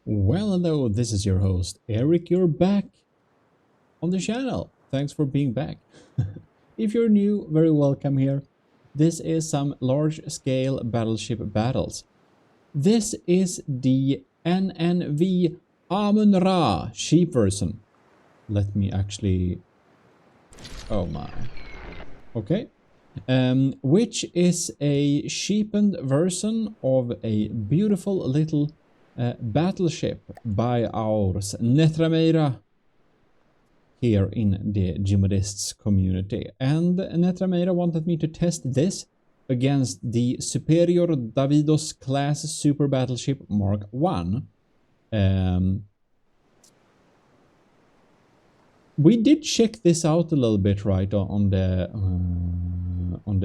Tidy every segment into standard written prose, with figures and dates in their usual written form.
Well, hello, this is your host, Eric. You're back on the channel. Thanks for being back. If you're new, very welcome here. This is some large-scale battleship battles. This is the NNV Amun Ra sheep version. Let me actually... Oh my. Okay. Which is a sheepened version of a beautiful little battleship by ours Netrameira here in the GMODISTs community. And Netrameira wanted me to test this against the Superior Davidos class super battleship Mark 1. We did check this out a little bit, right, on the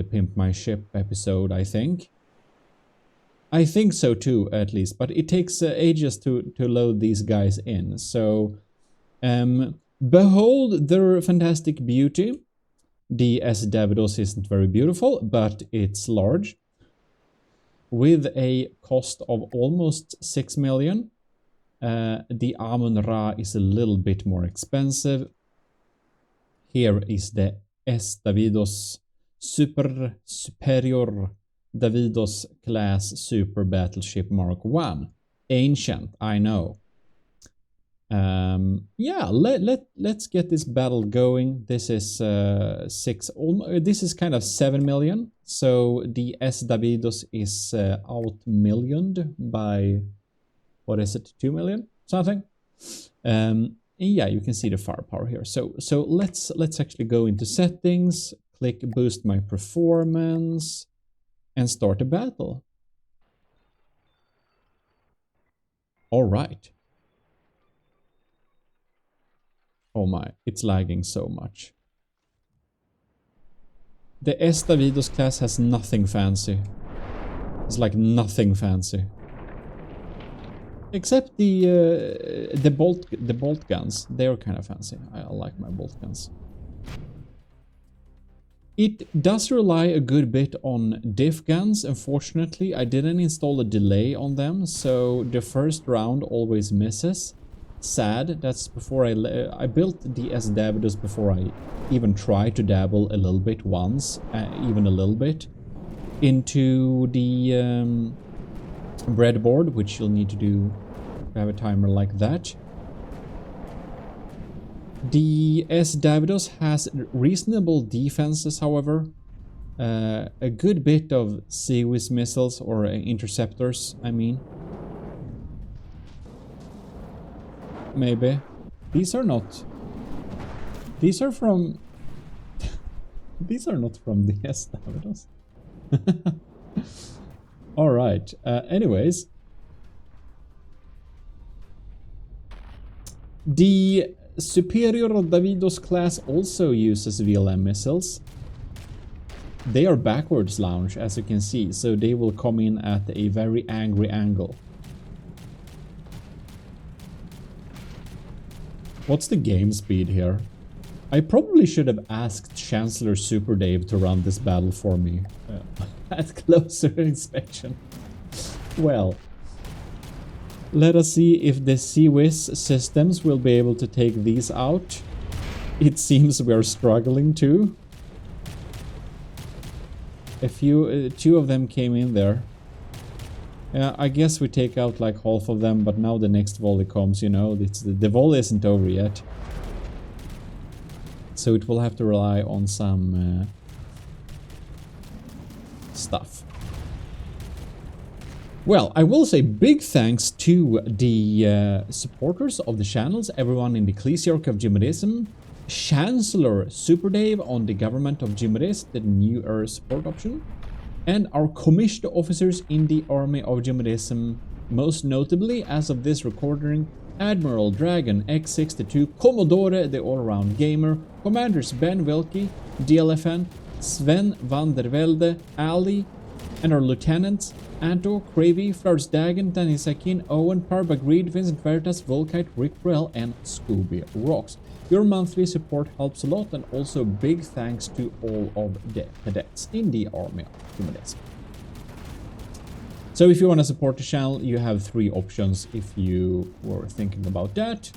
Pimp My Ship episode, I think. I think so too, at least, but it takes ages to load these guys in. So, behold their fantastic beauty. The S. Davidos isn't very beautiful, but it's large. With a cost of almost 6 million. The Amun Ra is a little bit more expensive. Here is the S. Davidos Superior Davidos class super battleship Mark 1. Ancient, I know. Yeah, let's get this battle going. This is this is kind of 7 million. So the S. Davidos is out-millioned by, what is it, 2 million? Something. Yeah, you can see the firepower here. So let's actually go into settings, click boost my performance, and start a battle. All right. Oh my, it's lagging so much. The S. Davidos class has nothing fancy. It's like nothing fancy. Except the bolt guns. They're kind of fancy. I like my bolt guns. It does rely a good bit on diff guns. Unfortunately, I didn't install a delay on them, so the first round always misses. Sad. That's before I built the S. Davidos before I even tried to dabble a little bit once, even a little bit, into the breadboard, which you'll need to do to have a timer like that. The S. Davidos has reasonable defenses, however. A good bit of Sea-Whiz missiles, or interceptors, I mean. Maybe. These are not... These are from... These are not from the S. Davidos. Alright, anyways. The Superior Davidos class also uses VLM missiles. They are backwards launched, as you can see, so they will come in at a very angry angle. What's the game speed here? I probably should have asked Chancellor Super Dave to run this battle for me at closer inspection. Well, let us see if the Sea-Whiz systems will be able to take these out. It seems we are struggling too. Two of them came in there. Yeah, I guess we take out like half of them, but now the next volley comes, you know. The volley isn't over yet. So it will have to rely on some stuff. Well, I will say big thanks to the supporters of the channels, everyone in the Ecclesiarchy of GMODISM, Chancellor Super Dave on the Government of GMODISM, the new era support option, and our commissioned officers in the Army of GMODISM, most notably, as of this recording, Admiral Dragon X62, Commodore the All-Around Gamer, Commanders Ben Wilkie, DLFN, Sven van der Velde, Ali, and our lieutenants, Anto, Cravey, Flars Dagen, Danny Sakin, Owen, Parbagreed, Vincent Veritas, Volkite, Rick Brell, and Scooby Rocks. Your monthly support helps a lot, and also big thanks to all of the cadets in the Army of GMODISM. So if you want to support the channel, you have 3 options if you were thinking about that.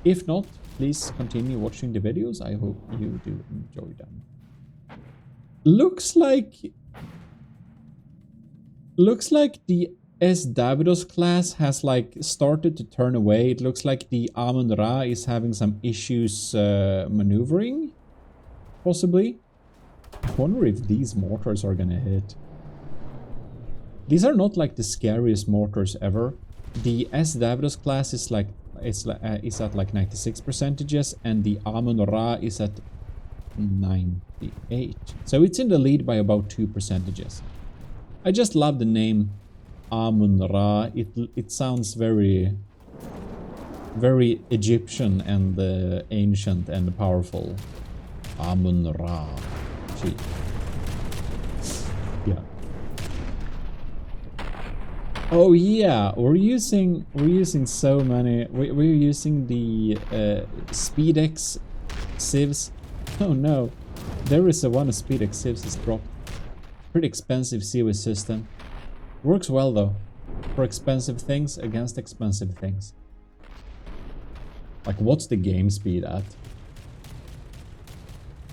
If not, please continue watching the videos. I hope you do enjoy them. Looks like the Davidos class has like started to turn away. It looks like the Amun Ra is having some issues maneuvering, possibly. I wonder if these mortars are gonna hit. These are not like the scariest mortars ever. The Davidos class is like is at like 96%, and the Amun Ra is at 98. So it's in the lead by about 2%. I just love the name Amun Ra. It sounds very Egyptian and ancient and powerful. Amun Ra. Gee. Yeah. Oh yeah, we're using so many. We're using the SpeedX sieves. Oh no, there is one of SpeedX sieves is dropped. Pretty expensive sieve system. Works well though, for expensive things against expensive things. Like, what's the game speed at?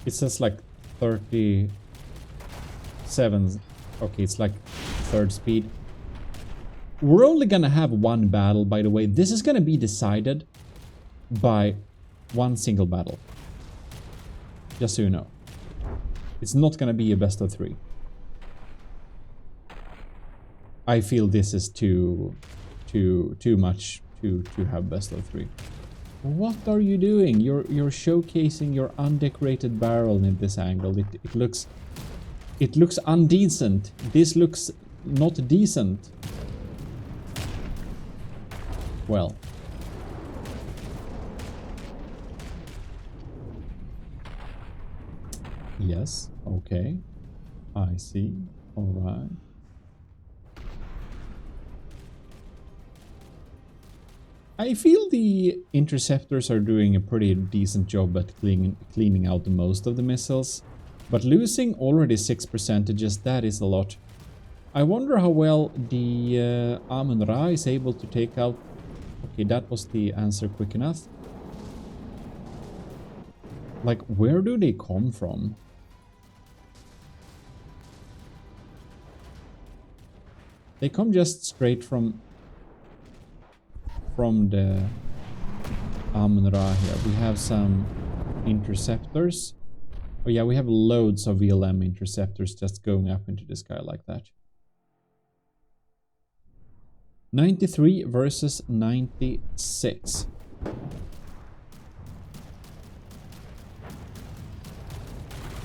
It says like 37. Okay, it's like 3rd speed. We're only gonna have 1 battle, by the way. This is gonna be decided by 1 single battle. Just so you know. It's not gonna be a best of 3. I feel this is too much to have best of 3. What are you doing? You're showcasing your undecorated barrel in this angle. It looks undecent. This looks not decent. Well. Yes, okay. I see. Alright. I feel the interceptors are doing a pretty decent job at cleaning out the most of the missiles. But losing already 6%, that is a lot. I wonder how well the Amun Ra is able to take out... Okay, that was the answer quick enough. Like, where do they come from? They come just straight from the Amun Ra here. We have some interceptors. Oh yeah, we have loads of VLM interceptors just going up into the sky like that. 93 versus 96.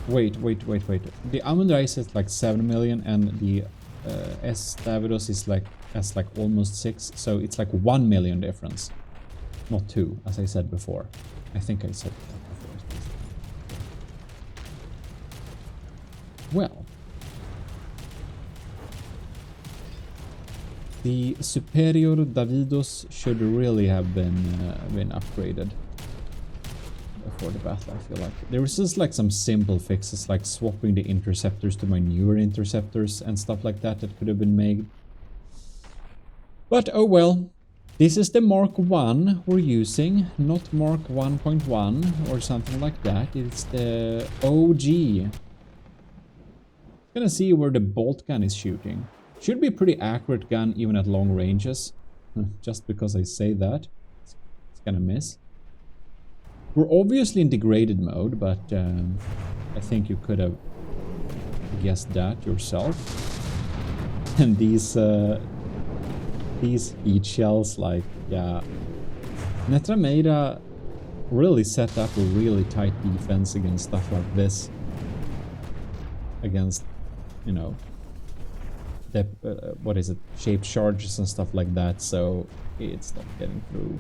Wait. The Amun Ra is like 7 million and the Davidos is like almost 6, so it's like 1 million difference. Not 2, as I said before. I think I said that before. Well. The Superior Davidos should really have been upgraded before the battle, I feel like. There was just like some simple fixes, like swapping the interceptors to my newer interceptors and stuff like that could have been made. But oh well. This is the Mark 1 we're using, not Mark 1.1 or something like that. It's the OG. Gonna see where the bolt gun is shooting. Should be a pretty accurate gun even at long ranges. Just because I say that, it's gonna miss. We're obviously in degraded mode, but I think you could have guessed that yourself. And these heat shells, like, yeah. Netrameira really set up a really tight defense against stuff like this. Against, you know, the, what is it, shaped charges and stuff like that, so it's not getting through.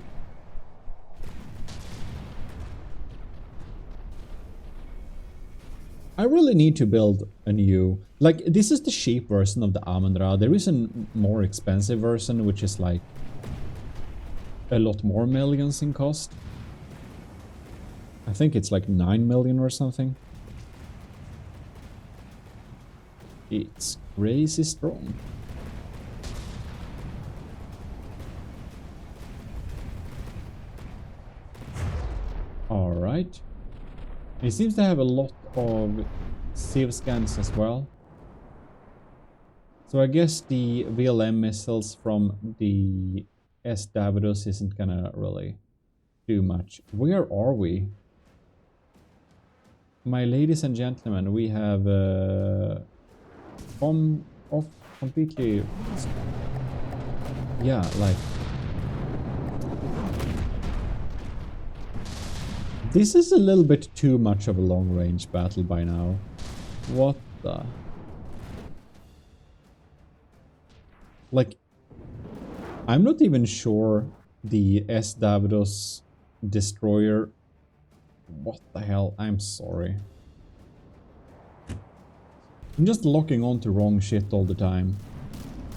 I really need to build a new... Like, this is the cheap version of the Amun Ra. There is a more expensive version, which is like a lot more millions in cost. I think it's like 9 million or something. It's crazy strong. Alright. It seems to have a lot of sieve scans as well. So I guess the VLM missiles from the Davidos isn't gonna really do much. Where are we? My ladies and gentlemen, we have off completely. Yeah, like this is a little bit too much of a long-range battle by now. What the? Like, I'm not even sure the Davidos destroyer. What the hell? I'm sorry. I'm just locking on to wrong shit all the time.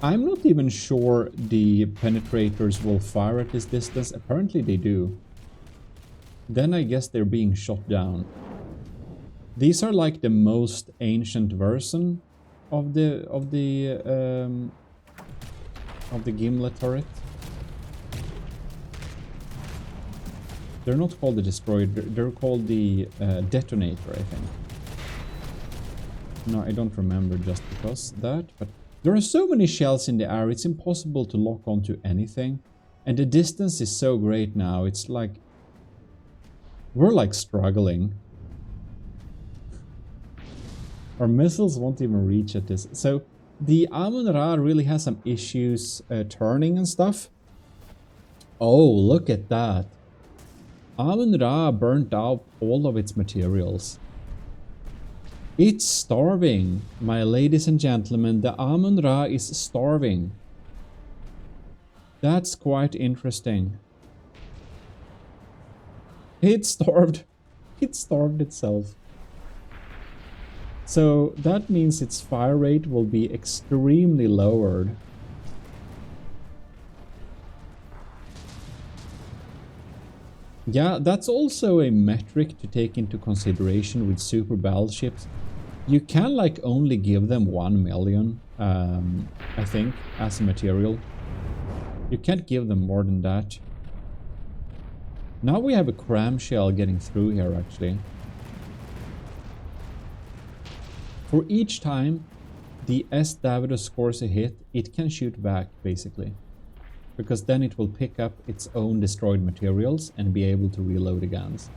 I'm not even sure the penetrators will fire at this distance. Apparently they do. Then I guess they're being shot down. These are like the most ancient version of the gimlet turret. They're not called the destroyer, they're called the detonator, I think. No, I don't remember just because that, but there are so many shells in the air, it's impossible to lock onto anything. And the distance is so great now, it's like... we're like struggling. Our missiles won't even reach at this. So the Amun Ra really has some issues turning and stuff. Oh, look at that. Amun Ra burnt out all of its materials. It's starving, my ladies and gentlemen. The Amun Ra is starving. That's quite interesting. It starved. It starved itself. So that means its fire rate will be extremely lowered. Yeah, that's also a metric to take into consideration with super battleships. You can like only give them 1 million, I think, as a material. You can't give them more than that. Now we have a cram shell getting through here, actually. For each time the Davidos scores a hit, it can shoot back, basically. Because then it will pick up its own destroyed materials and be able to reload the guns.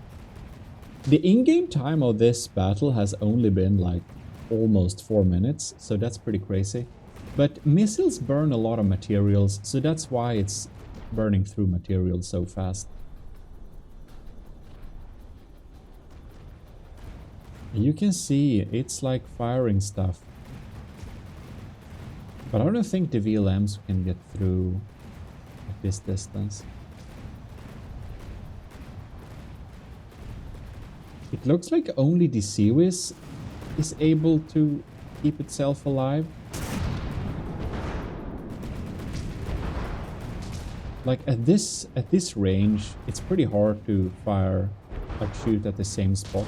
The in-game time of this battle has only been like almost 4 minutes, so that's pretty crazy. But missiles burn a lot of materials, so that's why it's burning through materials so fast. You can see it's like firing stuff. But I don't think the VLMs can get through at this distance. It looks like only the Seawis is able to keep itself alive. Like at this range, it's pretty hard to fire, like shoot at the same spot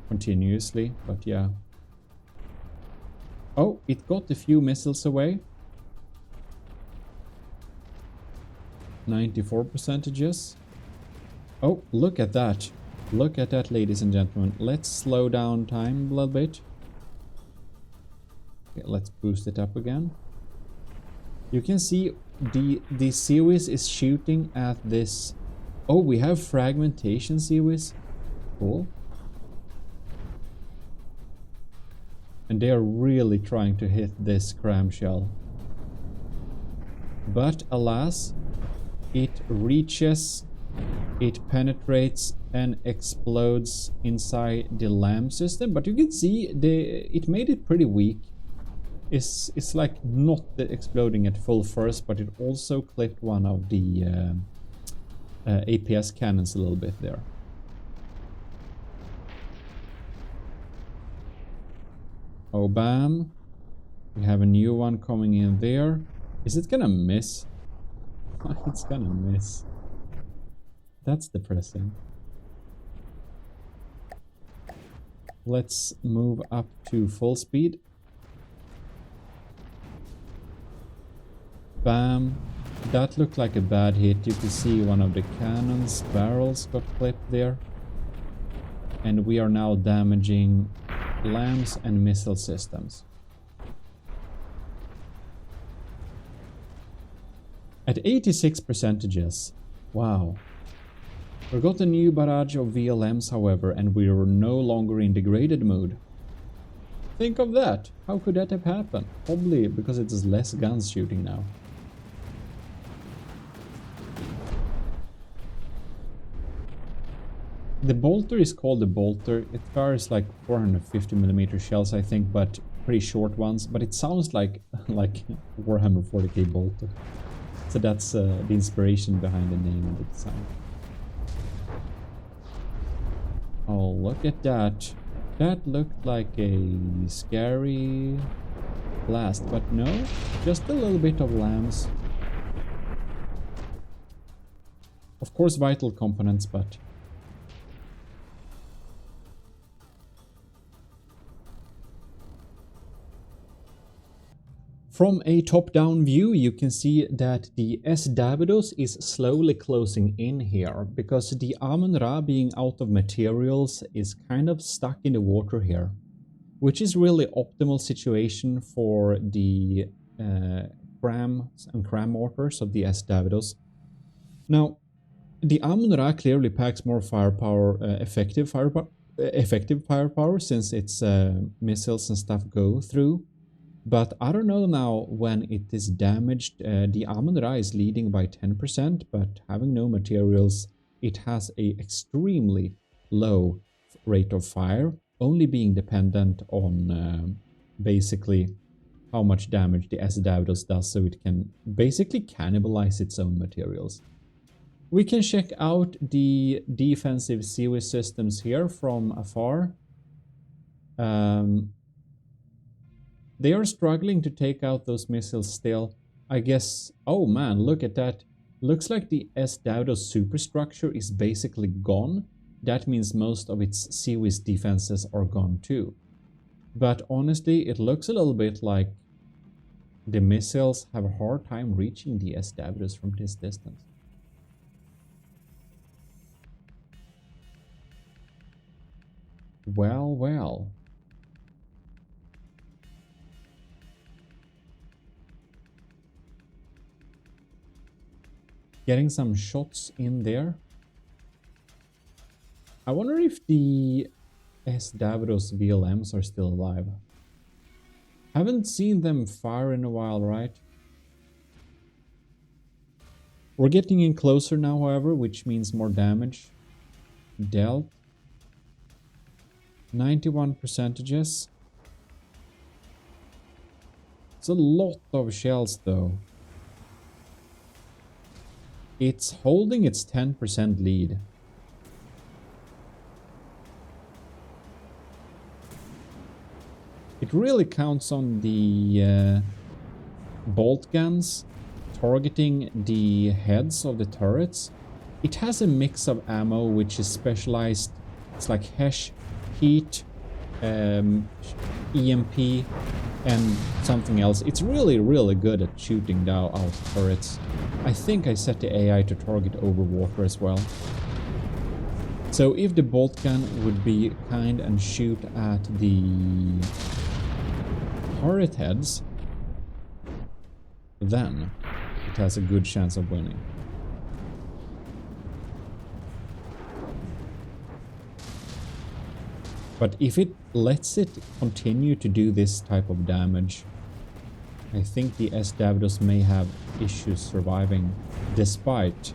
continuously, but yeah. Oh, it got a few missiles away. 94%. Oh, look at that. Look at that, ladies and gentlemen. Let's slow down time a little bit. Okay, let's boost it up again. You can see the Seawis is shooting at this. Oh, we have fragmentation Seawis. Cool. And they are really trying to hit this cram shell. But alas, it reaches, it penetrates and explodes inside the LAM system. But you can see it made it pretty weak. It's like not exploding at full force, but it also clipped one of the APS cannons a little bit there. Oh, bam. We have a new one coming in there. Is it gonna miss? It's gonna miss. That's depressing. Let's move up to full speed. Bam. That looked like a bad hit. You can see one of the cannon's barrels got clipped there. And we are now damaging LAMs and missile systems. At 86%. Wow. We got a new barrage of VLMs, however, and we are no longer in degraded mode. Think of that. How could that have happened? Probably because it is less guns shooting now. The bolter is called the bolter. It fires like 450mm shells, I think, but pretty short ones. But it sounds like Warhammer 40k bolter. So that's the inspiration behind the name and the design. Oh, look at that. That looked like a scary blast, but no, just a little bit of LAMs. Of course, vital components, but... From a top-down view, you can see that the S. Davidos is slowly closing in here, because the Amun Ra, being out of materials, is kind of stuck in the water here, which is really optimal situation for the crams and cram mortars of the S. Davidos. Now, the Amun Ra clearly packs more firepower, effective firepower, since its missiles and stuff go through. But I don't know now when it is damaged. The Amun Ra is leading by 10%, but having no materials, it has a extremely low rate of fire, only being dependent on basically how much damage the S. Davidos does, so it can basically cannibalize its own materials. We can check out the defensive seaway systems here from afar. They are struggling to take out those missiles still. I guess... Oh man, look at that. Looks like the S. Davidos superstructure is basically gone. That means most of its seaway defenses are gone too. But honestly, it looks a little bit like the missiles have a hard time reaching the S. Davidos from this distance. Well, well. Getting some shots in there. I wonder if the S. Davidos VLMs are still alive. Haven't seen them fire in a while, right? We're getting in closer now, however, which means more damage dealt. 91%. It's a lot of shells, though. It's holding its 10% lead. It really counts on the bolt guns targeting the heads of the turrets. It has a mix of ammo which is specialized. It's like HESH, heat, EMP, and something else. It's really, really good at shooting down out turrets. I think I set the AI to target over water as well. So if the bolt gun would be kind and shoot at the turret heads, then it has a good chance of winning. But if it lets it continue to do this type of damage, I think the S. Davidos may have issues surviving, despite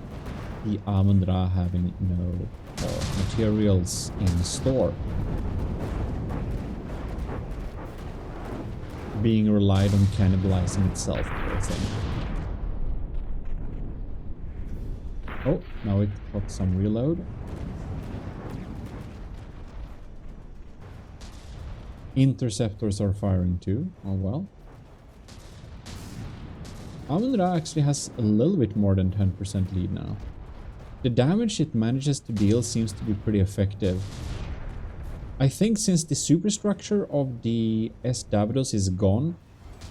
the Amun Ra having no materials in store. Being relied on cannibalizing itself, I think. Oh, now it got some reload. Interceptors are firing too. Oh well. Amun Ra actually has a little bit more than 10% lead now. The damage it manages to deal seems to be pretty effective. I think since the superstructure of the S. Davidos is gone,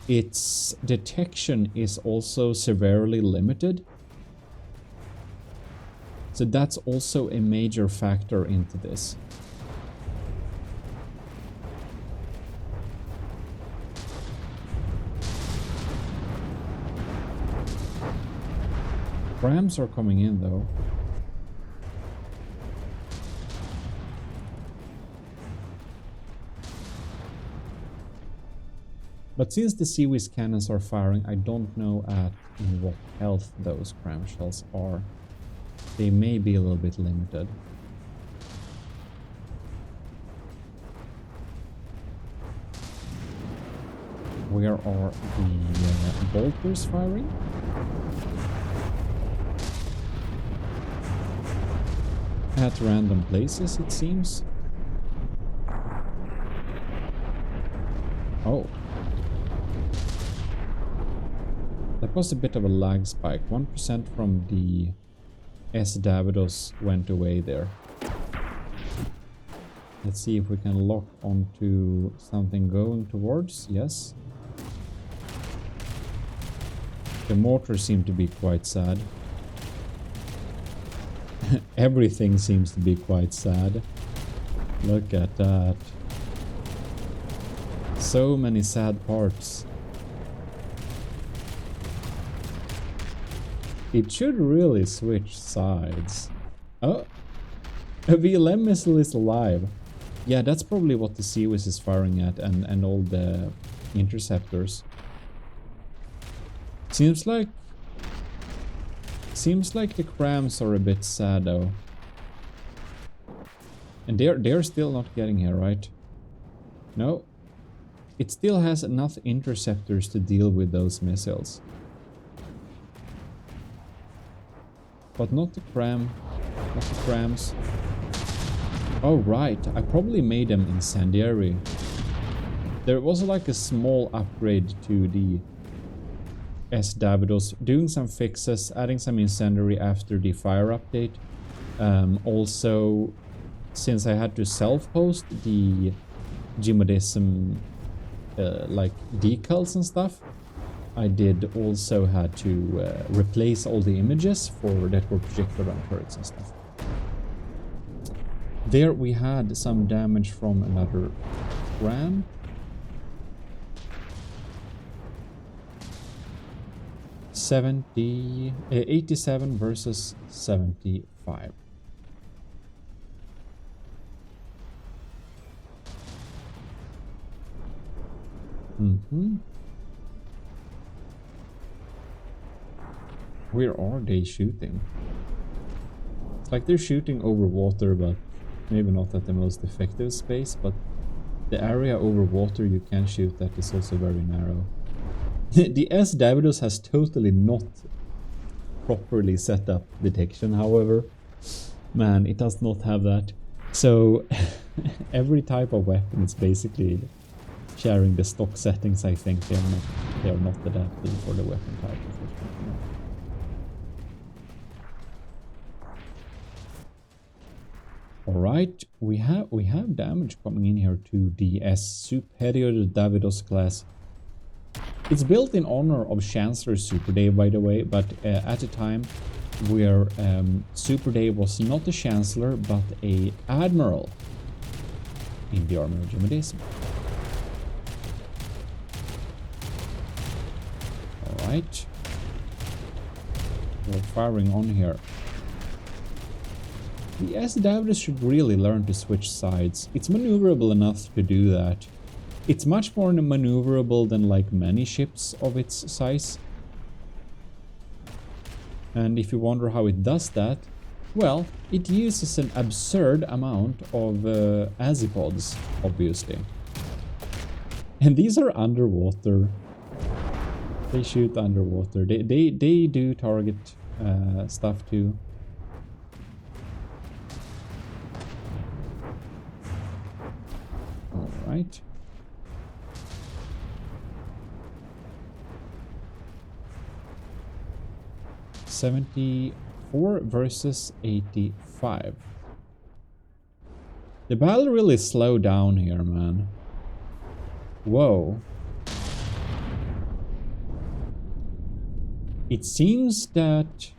its detection is also severely limited. So that's also a major factor into this. Rams are coming in though. But since the Seaweed cannons are firing, I don't know in what health those cram shells are. They may be a little bit limited. Where are the bolters firing? At random places, it seems. Oh. That was a bit of a lag spike. 1% from the S. Davidos went away there. Let's see if we can lock onto something going towards. Yes. The mortar seemed to be quite sad. Everything seems to be quite sad. Look at that. So many sad parts. It should really switch sides. Oh! A VLM missile is alive. Yeah, that's probably what the Seaweed is firing at and all the interceptors. Seems like the crams are a bit sad though. And they're still not getting here, right? No. It still has enough interceptors to deal with those missiles. But not the crams. Oh right, I probably made them incendiary. There was like a small upgrade to the S. Davidos, doing some fixes, adding some incendiary after the fire update. Also, since I had to self-post the GMODISM like decals and stuff, I did also had to replace all the images for that were projected on turrets and stuff. There we had some damage from another ram. '70, 87 versus 75. Where are they shooting? It's like they're shooting over water, but maybe not at the most effective space, but the area over water you can shoot at is also very narrow. The S. Davidos has totally not properly set up detection, however. Man, it does not have that. So every type of weapon is basically sharing the stock settings, I think. They are not adapted for the weapon type, unfortunately. Alright, we have damage coming in here to the S. Superior Davidos class. It's built in honor of Chancellor Super Dave, by the way, but at a time where Super Dave was not a Chancellor, but a Admiral in the army of GMODISM. Alright. We're firing on here. The S. Davidos should really learn to switch sides. It's maneuverable enough to do that. It's much more maneuverable than like many ships of its size. And if you wonder how it does that, well, it uses an absurd amount of azipods, obviously. And these are underwater. They shoot underwater. They do target stuff too. All right. '74 versus 85. The battle really slowed down here, man. Whoa. It seems that...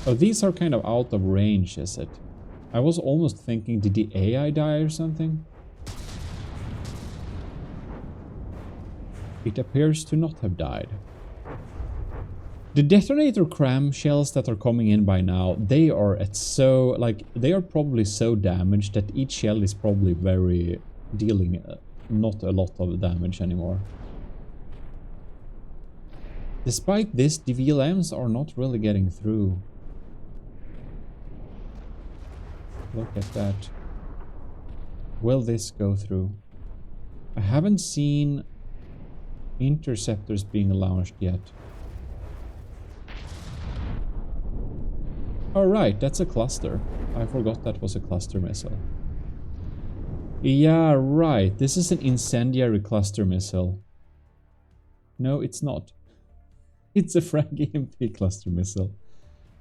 Oh, these are kind of out of range, is it? I was almost thinking, did the AI die or something? It appears to not have died. The detonator cram shells that are coming in by now, they are at so... like, they are probably so damaged that each shell is probably very... dealing not a lot of damage anymore. Despite this, the VLMs are not really getting through. Look at that. Will this go through? I haven't seen interceptors being launched yet. Alright, that's a cluster. I forgot that was a cluster missile. Yeah, right. This is an incendiary cluster missile. No, it's not. It's a frag EMP cluster missile.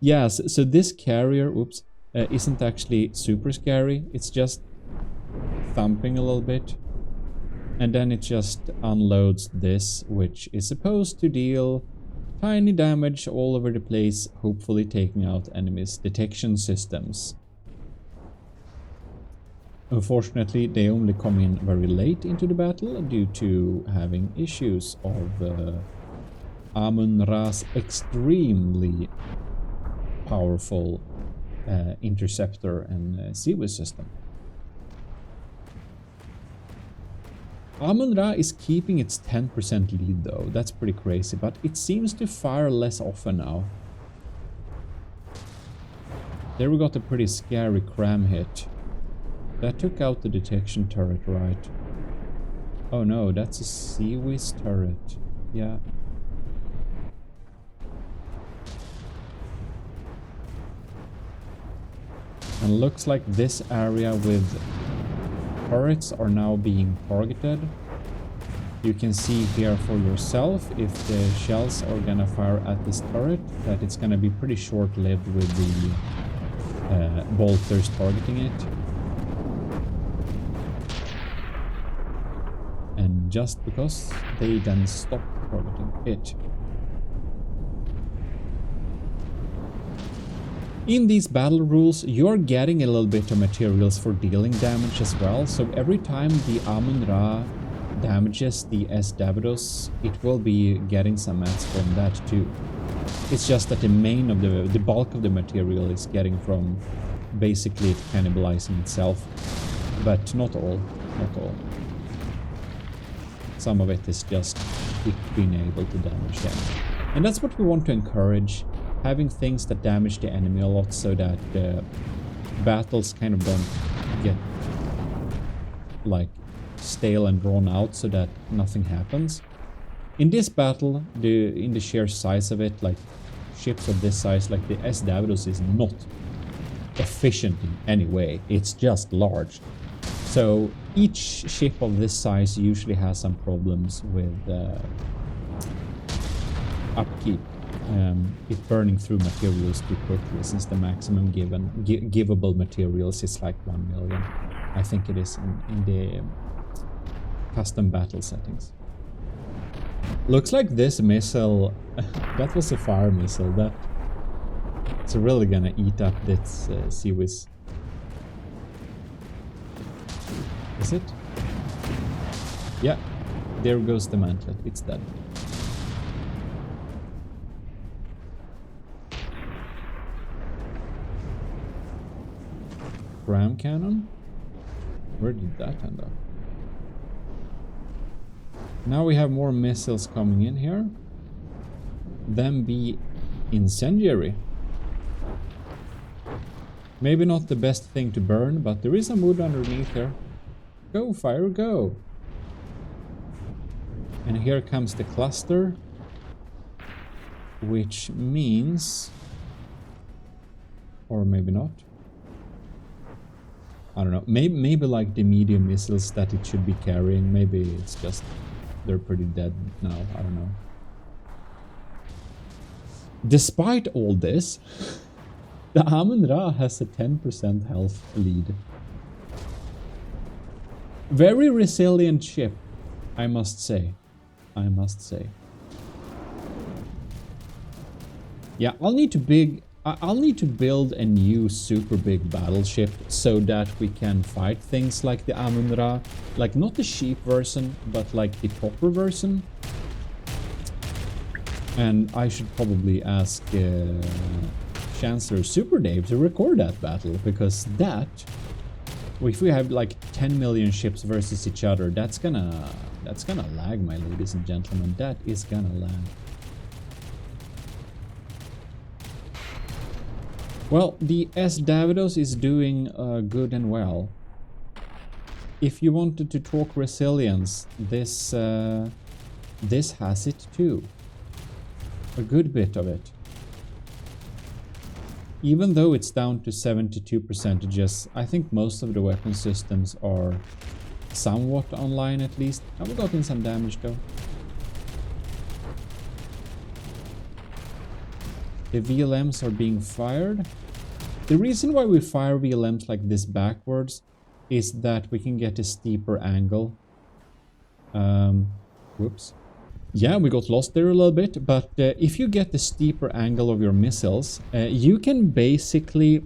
Yes, so this carrier, oops, isn't actually super scary. It's just thumping a little bit. And then it just unloads this, which is supposed to deal tiny damage all over the place, hopefully taking out enemies' detection systems. Unfortunately, they only come in very late into the battle due to having issues of Amun Ra's extremely powerful interceptor and seaweed system. Amun Ra is keeping its 10% lead though, that's pretty crazy, but it seems to fire less often now. There we got a pretty scary cram hit. That took out the detection turret, right? Oh no, that's a seaweed turret. Yeah. And looks like this area with turrets are now being targeted. You can see here for yourself if the shells are gonna fire at this turret, that it's gonna be pretty short-lived with the bolters targeting it. And just because they then stop targeting it. In these battle rules, you're getting a little bit of materials for dealing damage as well, so every time the Amun Ra damages the Davidos, it will be getting some mats from that too. It's just that the bulk of the material is getting from basically cannibalizing itself, but not all, not all. Some of it is just it being able to damage them. And that's what we want to encourage. Having things that damage the enemy a lot so that battles kind of don't get like stale and drawn out so that nothing happens. In this battle, in the sheer size of it, like ships of this size, like the Davidos is not efficient in any way. It's just large. So each ship of this size usually has some problems with upkeep. It burning through materials too quickly, since the maximum givable materials is like 1 million. I think it is in the custom battle settings. Looks like this missile, that was a fire missile, that it's really gonna eat up this seaweed. Is it? Yeah, there goes the mantlet, it's dead. Ram cannon? Where did that end up? Now we have more missiles coming in here. Then be incendiary. Maybe not the best thing to burn, but there is some wood underneath here. Go, fire, go! And here comes the cluster, which means... or maybe not. I don't know, maybe like the medium missiles that it should be carrying, maybe it's just they're pretty dead now, I don't know. Despite all this, the Amun Ra has a 10% health lead. Very resilient ship, I must say. I must say. Yeah, I'll need to build a new super big battleship so that we can fight things like the Amun Ra. Like, not the cheap version, but like the proper version. And I should probably ask Chancellor Super Dave to record that battle, because that, if we have like 10 million ships versus each other, that's gonna lag, my ladies and gentlemen. That is gonna lag. Well, the S. Davidos is doing good and well. If you wanted to talk resilience, this has it too. A good bit of it. Even though it's down to 72%, I think most of the weapon systems are somewhat online at least. Have we gotten some damage though? The VLMs are being fired. The reason why we fire VLMs like this backwards is that we can get a steeper angle. Whoops. Yeah, we got lost there a little bit, but if you get the steeper angle of your missiles, you can basically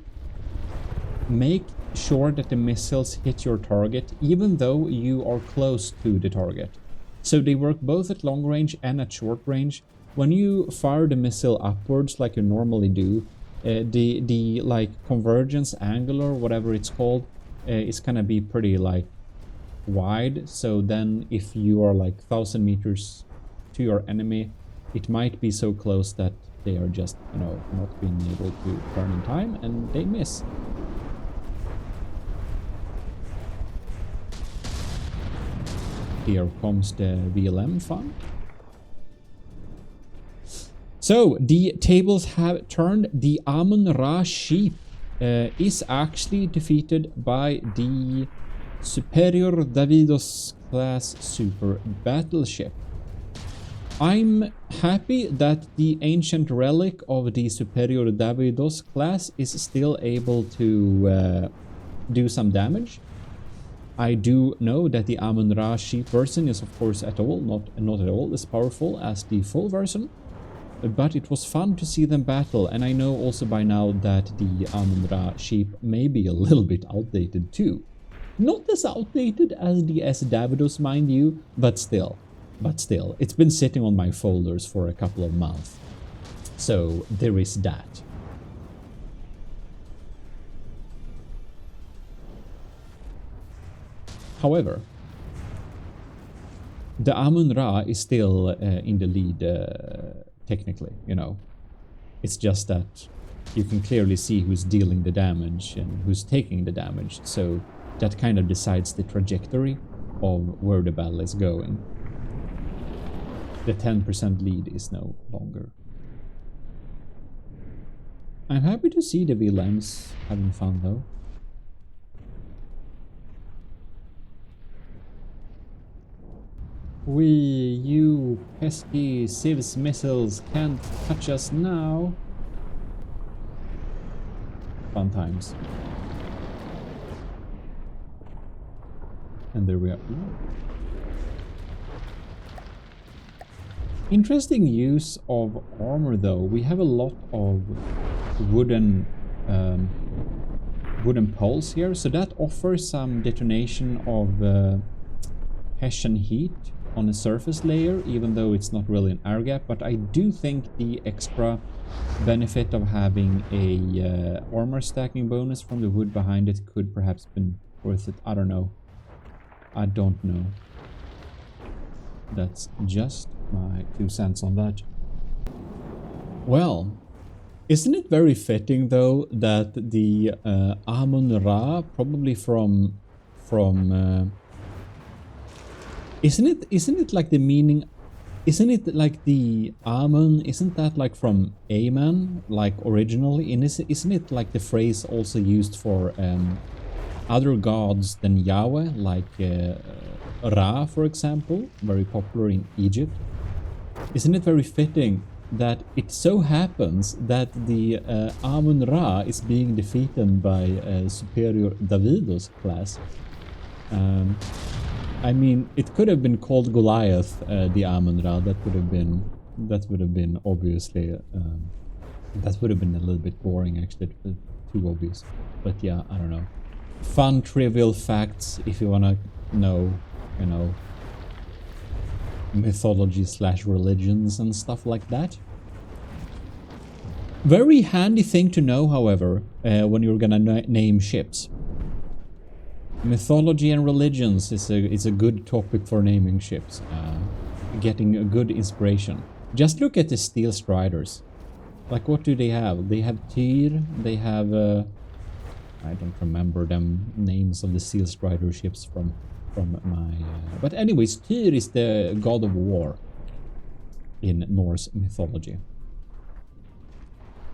make sure that the missiles hit your target even though you are close to the target. So they work both at long range and at short range. When you fire the missile upwards like you normally do, the like convergence angle or whatever it's called is gonna be pretty like wide. So then if you are like 1,000 meters to your enemy, it might be so close that they are just, you know, not being able to turn in time and they miss. Here comes the VLM fun. So, the tables have turned. The Amun Ra ship is actually defeated by the Superior Davidos class super battleship. I'm happy that the ancient relic of the Superior Davidos class is still able to do some damage. I do know that the Amun Ra ship version is of course not at all as powerful as the full version. But it was fun to see them battle, and I know also by now that the Amun Ra ship may be a little bit outdated too. Not as outdated as the S. Davidos, mind you, but still. It's been sitting on my folders for a couple of months. So there is that. However, the Amun Ra is still in the lead technically, you know. It's just that you can clearly see who's dealing the damage and who's taking the damage. So that kind of decides the trajectory of where the battle is going. The 10% lead is no longer. I'm happy to see the VLMs having fun though. You pesky Civs missiles can't touch us now. Fun times. And there we are. Interesting use of armor though. We have a lot of wooden poles here, so that offers some detonation of Hessian heat on a surface layer, even though it's not really an air gap. But I do think the extra benefit of having a armor stacking bonus from the wood behind it could perhaps been worth it. I don't know. That's just my 2 cents on that. Well, isn't it very fitting though that the Amun Ra, probably from isn't it like the meaning, isn't it like the Amun, isn't that like from Amen, like originally? And isn't it like the phrase also used for other gods than Yahweh, like Ra, for example, very popular in Egypt? Isn't it very fitting that it so happens that the Amun Ra is being defeated by Superior Davidos class? I mean, it could have been called Goliath, the Amun Ra. That would have been obviously, that would have been a little bit boring, actually, too obvious. But yeah, I don't know. Fun, trivial facts, if you wanna know, you know, mythology/religions and stuff like that. Very handy thing to know, however, when you're gonna name ships. Mythology and religions is a good topic for naming ships. Getting a good inspiration. Just look at the Steel Striders. Like, what do they have? They have Tyr, they have... I don't remember them names of the Steel Strider ships from my... but anyways, Tyr is the god of war in Norse mythology.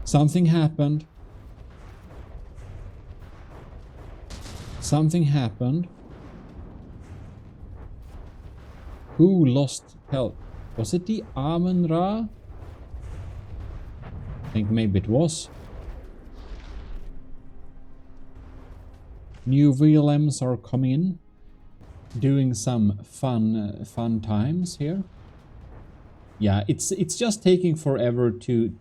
Something happened. Something happened. Who lost health? Was it the Amun Ra? I think maybe it was. New VLMs are coming in. Doing some fun times here. Yeah, it's just taking forever to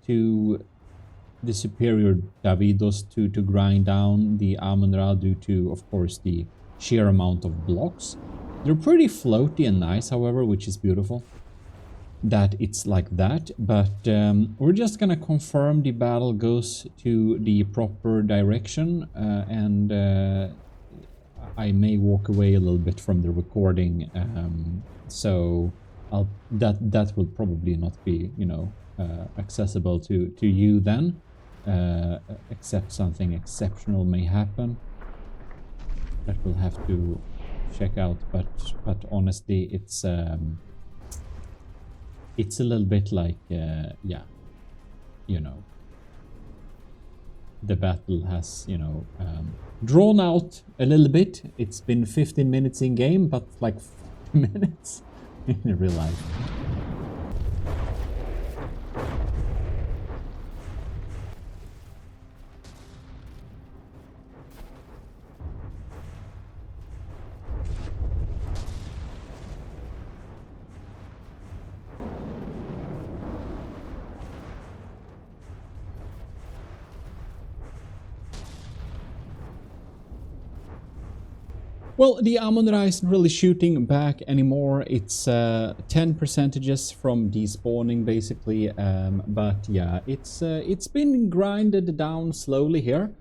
the Superior Davidos to grind down the Amun Ra due to, of course, the sheer amount of blocks. They're pretty floaty and nice, however, which is beautiful that it's like that. But we're just gonna confirm the battle goes to the proper direction, and I may walk away a little bit from the recording, so that will probably not be, you know, accessible to you then. Except something exceptional may happen that we'll have to check out, but honestly it's a little bit like yeah, you know, the battle has, you know, drawn out a little bit. It's been 15 minutes in game, but like 40 minutes in real life. Well, the Amun Ra isn't really shooting back anymore. It's 10 percentages from despawning, basically. But yeah, it's been grinded down slowly here.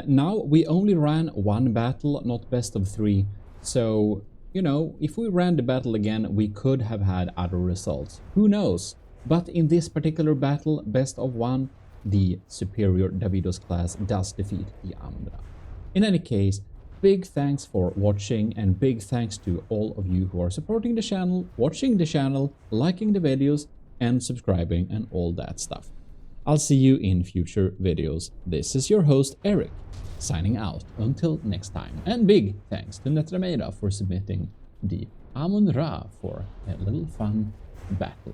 Now we only ran one battle, not best of 3. So, you know, if we ran the battle again, we could have had other results. Who knows? But in this particular battle, best of 1, the Superior Davidos class does defeat the Amun Ra. In any case, big thanks for watching, and big thanks to all of you who are supporting the channel, watching the channel, liking the videos, and subscribing and all that stuff. I'll see you in future videos. This is your host, Eric, signing out until next time. And big thanks to Netrameira for submitting the Amun Ra for a little fun battle.